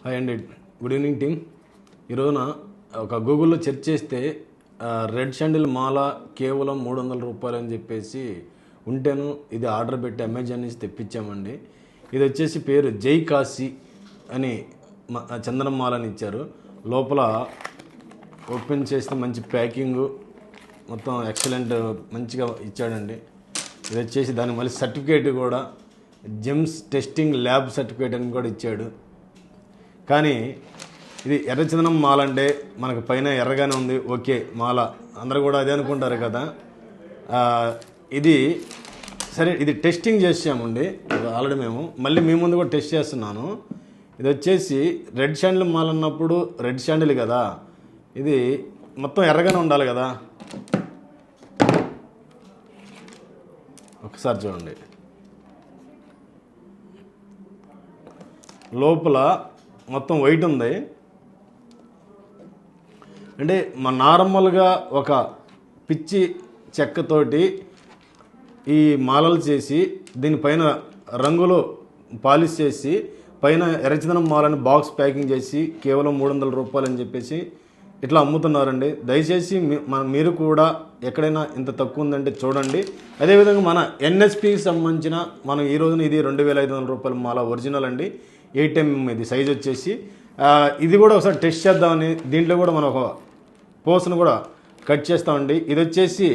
Hi అండి, good evening team. ఈరోజున ఒక గూగుల్లో సెర్చ్ చేస్తే రెడ్ శాండిల్ మాల కేవలం 300 రూపాయలు అని చెప్పేసి ఉంటేను ఇది ఆర్డర్ పెట్టి అమెజాన్ నుంచి తెప్పించామండి. ఇది వచ్చేసి పేరు జై కాశీ అని చందనం మాల అని ఇచ్చారు. లోపల ఓపెన్ చేస్తే మంచి ప్యాకింగు మొత్తం ఎక్సలెంట్ మంచిగా ఇచ్చాడండి. ఇది వచ్చేసి దానికి మళ్ళీ సర్టిఫికేట్ కూడా జెమ్స్ టెస్టింగ్ ల్యాబ్ సర్టిఫికేట్ అని కూడా ఇచ్చాడు. కానీ ఇది ఎర్రచందనం మాల అంటే మనకు పైన ఎర్రగానే ఉంది, ఓకే మాల అందరూ కూడా అదే అనుకుంటారు కదా. ఇది సరే, ఇది టెస్టింగ్ చేసామండి ఆల్రెడీ మేము, మళ్ళీ మీ ముందు కూడా టెస్ట్ చేస్తున్నాను. ఇది వచ్చేసి రెడ్ శాండిల్ మాల అన్నప్పుడు రెడ్ శాండిల్ కదా, ఇది మొత్తం ఎర్రగానే ఉండాలి కదా. ఒకసారి చూడండి, లోపల మొత్తం వైట్ ఉంది. అంటే మన నార్మల్గా ఒక పిచ్చి చెక్కతోటి ఈ మాలలు చేసి దీనిపైన రంగులో పాలిష్ చేసి పైన ఎర్రచందనం మాలని బాక్స్ ప్యాకింగ్ చేసి కేవలం 300 రూపాయలు అని చెప్పేసి ఇట్లా అమ్ముతున్నారండి. దయచేసి మీరు కూడా ఎక్కడైనా ఇంత తక్కువ ఉందంటే చూడండి. అదేవిధంగా మన ఎన్ఎస్పికి సంబంధించిన మనం ఈ రోజున ఇది 2500 రూపాయల మాల ఒరిజినల్ అండి, 8mm ఇది సైజ్ వచ్చేసి. ఇది కూడా ఒకసారి టెస్ట్ చేద్దామని దీంట్లో కూడా మనం ఒక పోస్ట్ను కూడా కట్ చేస్తామండి. ఇది వచ్చేసి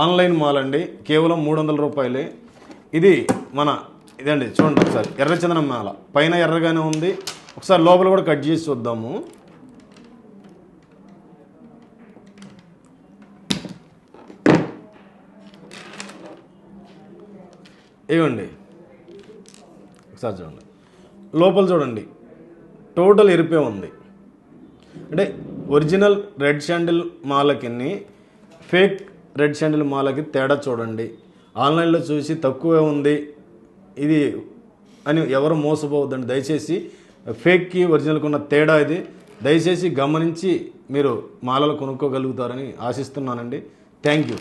ఆన్లైన్ మాల్ అండి, కేవలం 300 రూపాయలే. ఇది ఇదండి చూడండి, ఒకసారి ఎర్రచందనం మాల పైన ఎర్రగానే ఉంది. ఒకసారి లోపల కూడా కట్ చేసి చూద్దాము. ఇవ్వండి ఒకసారి చూడండి, లోపల చూడండి టోటల్ ఎరిపే ఉంది. అంటే ఒరిజినల్ రెడ్ శాండిల్ మాలకి ఫేక్ రెడ్ శాండిల్ మాలకి తేడా చూడండి. ఆన్లైన్లో చూసి తక్కువే ఉంది ఇది అని ఎవరు మోసపోవద్దండి. దయచేసి ఫేక్కి ఒరిజినల్కి ఉన్న తేడా ఇది. దయచేసి గమనించి మీరు మాలలు కొనుక్కోగలుగుతారని ఆశిస్తున్నానండి. Thank you.